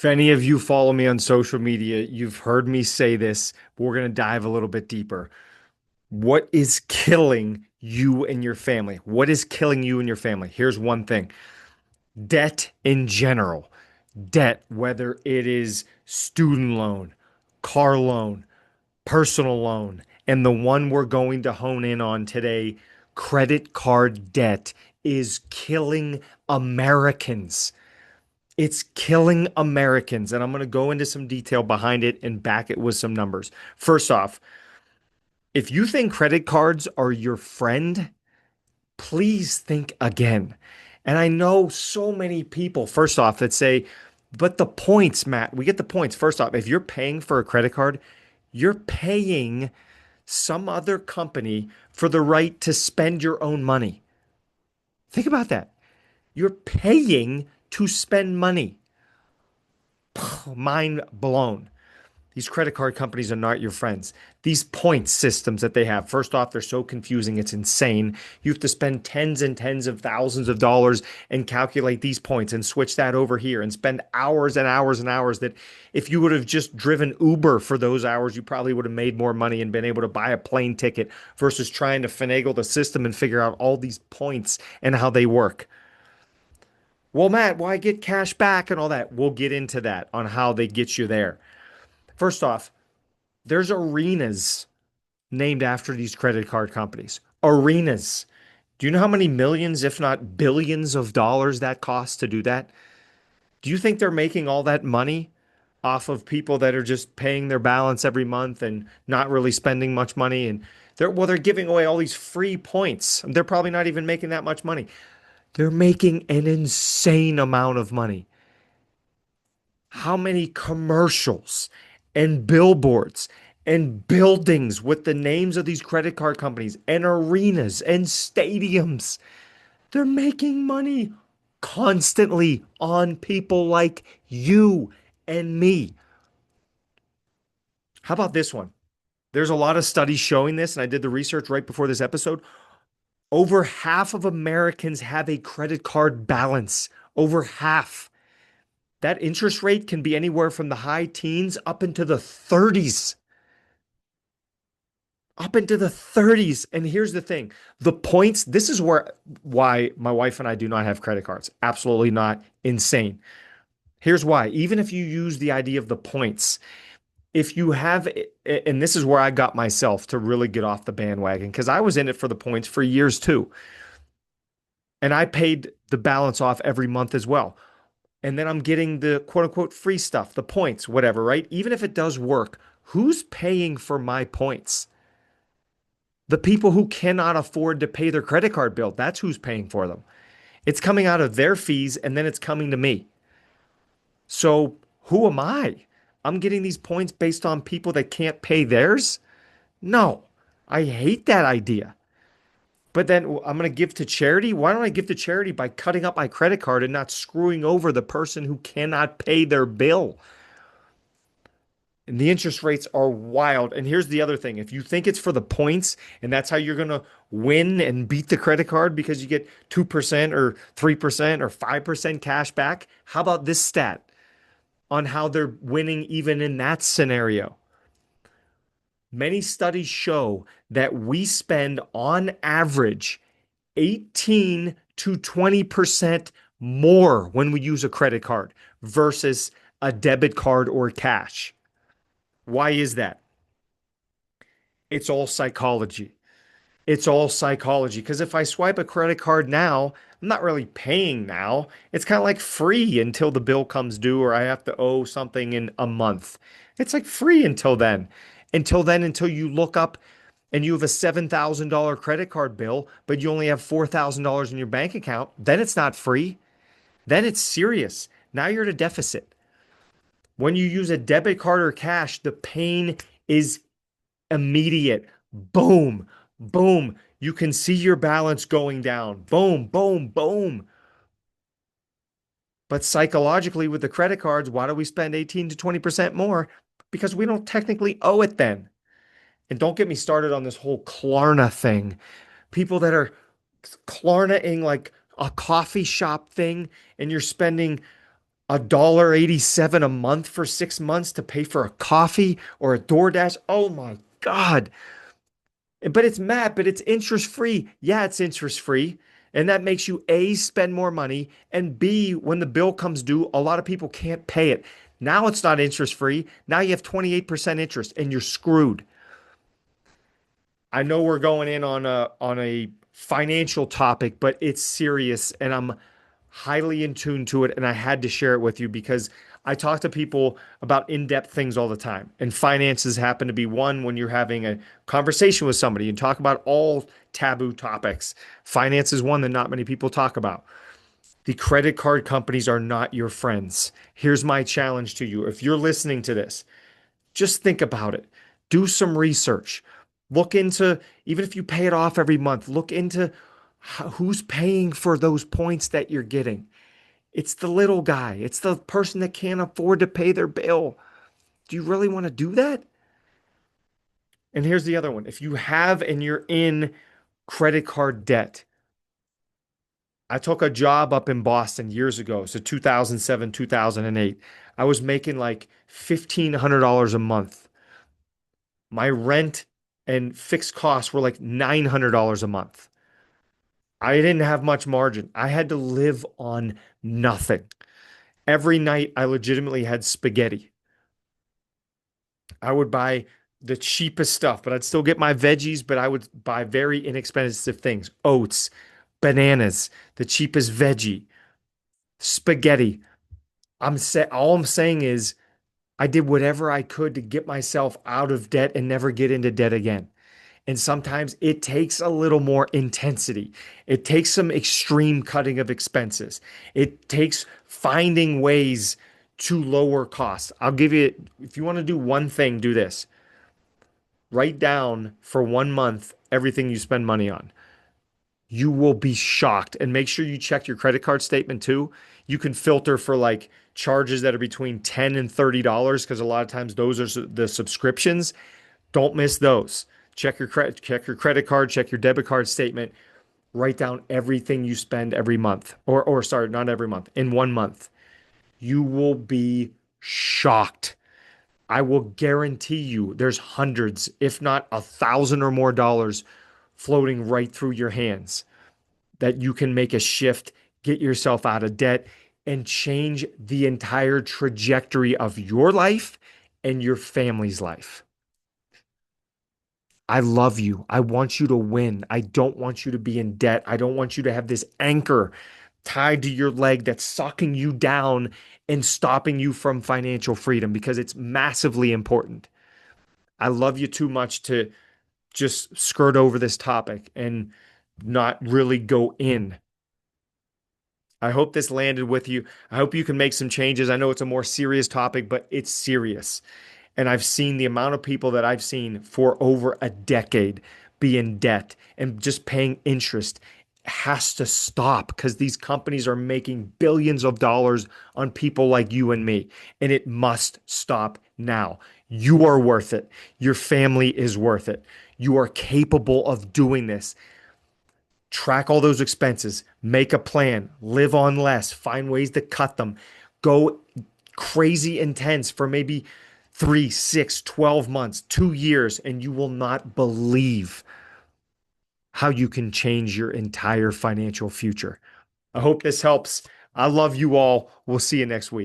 If any of you follow me on social media, you've heard me say this, but we're going to dive a little bit deeper. What is killing you and your family? What is killing you and your family? Here's one thing: debt in general. Debt, whether it is student loan, car loan, personal loan, and the one we're going to hone in on today, credit card debt, is killing Americans. It's killing Americans. And I'm going to go into some detail behind it and back it with some numbers. First off, if you think credit cards are your friend, please think again. And I know so many people, first off, that say, but the points, Matt, we get the points. First off, if you're paying for a credit card, you're paying some other company for the right to spend your own money. Think about that. You're paying to spend money. Mind blown. These credit card companies are not your friends. These point systems that they have, first off, they're so confusing. It's insane. You have to spend tens and tens of thousands of dollars and calculate these points and switch that over here and spend hours and hours and hours that if you would have just driven Uber for those hours, you probably would have made more money and been able to buy a plane ticket versus trying to finagle the system and figure out all these points and how they work. Well, Matt, why get cash back and all that? We'll get into that on how they get you there. First off, there's arenas named after these credit card companies. Arenas. Do you know how many millions, if not billions of dollars that costs to do that? Do you think they're making all that money off of people that are just paying their balance every month and not really spending much money? And they're giving away all these free points. They're probably not even making that much money. They're making an insane amount of money. How many commercials and billboards and buildings with the names of these credit card companies and arenas and stadiums? They're making money constantly on people like you and me. How about this one? There's a lot of studies showing this, and I did the research right before this episode. Over half of Americans have a credit card balance. Over half. That interest rate can be anywhere from the high teens up into the 30s. Up into the 30s. And here's the thing, the points, this is why my wife and I do not have credit cards. Absolutely not. Insane. Here's why. Even if you use the idea of the points, if you have, and this is where I got myself to really get off the bandwagon because I was in it for the points for years too. And I paid the balance off every month as well. And then I'm getting the quote unquote free stuff, the points, whatever, right? Even if it does work, who's paying for my points? The people who cannot afford to pay their credit card bill, that's who's paying for them. It's coming out of their fees and then it's coming to me. So who am I? I'm getting these points based on people that can't pay theirs? No, I hate that idea. But then I'm going to give to charity. Why don't I give to charity by cutting up my credit card and not screwing over the person who cannot pay their bill? And the interest rates are wild. And here's the other thing. If you think it's for the points and that's how you're going to win and beat the credit card because you get 2% or 3% or 5% cash back, how about this stat on how they're winning even in that scenario? Many studies show that we spend on average 18 to 20% more when we use a credit card versus a debit card or cash. Why is that? It's all psychology. It's all psychology. Because if I swipe a credit card now, I'm not really paying now. It's kind of like free until the bill comes due or I have to owe something in a month. It's like free until then. Until then, until you look up and you have a $7,000 credit card bill, but you only have $4,000 in your bank account, then it's not free. Then it's serious. Now you're at a deficit. When you use a debit card or cash, the pain is immediate. Boom, boom. You can see your balance going down. Boom, boom, boom. But psychologically, with the credit cards, why do we spend 18 to 20% more? Because we don't technically owe it then. And don't get me started on this whole Klarna thing. People that are Klarna-ing like a coffee shop thing, and you're spending $1.87 a month for 6 months to pay for a coffee or a DoorDash. Oh my God. But it's Matt, but it's interest free. Yeah, it's interest free. And that makes you A, spend more money, and B, when the bill comes due, a lot of people can't pay it. Now it's not interest free. Now you have 28% interest and you're screwed. I know we're going in on a financial topic, but it's serious and I'm highly in tune to it and I had to share it with you because I talk to people about in-depth things all the time. And finances happen to be one when you're having a conversation with somebody and talk about all taboo topics. Finance is one that not many people talk about. The credit card companies are not your friends. Here's my challenge to you. If you're listening to this, just think about it. Do some research. Look into, even if you pay it off every month, look into who's paying for those points that you're getting. It's the little guy, it's the person that can't afford to pay their bill. Do you really want to do that? And here's the other one. If you have and you're in credit card debt, I took a job up in Boston years ago, so 2007, 2008. I was making like $1,500 a month. My rent and fixed costs were like $900 a month. I didn't have much margin. I had to live on nothing. Every night, I legitimately had spaghetti. I would buy the cheapest stuff, but I'd still get my veggies, but I would buy very inexpensive things, oats, bananas, the cheapest veggie, spaghetti. All I'm saying is I did whatever I could to get myself out of debt and never get into debt again. And sometimes it takes a little more intensity. It takes some extreme cutting of expenses. It takes finding ways to lower costs. I'll give you, if you want to do one thing, do this. Write down for 1 month everything you spend money on. You will be shocked. And make sure you check your credit card statement too. You can filter for like charges that are between $10 and $30 because a lot of times those are the subscriptions. Don't miss those. Check your credit card, check your debit card statement. Write down everything you spend every month, or sorry, not every month, in 1 month. You will be shocked. I will guarantee you there's hundreds, if not 1,000 or more dollars floating right through your hands that you can make a shift, get yourself out of debt, and change the entire trajectory of your life and your family's life. I love you. I want you to win. I don't want you to be in debt. I don't want you to have this anchor tied to your leg that's sucking you down and stopping you from financial freedom because it's massively important. I love you too much to just skirt over this topic and not really go in. I hope this landed with you. I hope you can make some changes. I know it's a more serious topic, but it's serious. And I've seen the amount of people that I've seen for over a decade be in debt and just paying interest has to stop because these companies are making billions of dollars on people like you and me. And it must stop now. You are worth it. Your family is worth it. You are capable of doing this. Track all those expenses, make a plan, live on less, find ways to cut them, go crazy intense for maybe 3, 6, 12 months, 2 years, and you will not believe how you can change your entire financial future. I hope this helps. I love you all. We'll see you next week.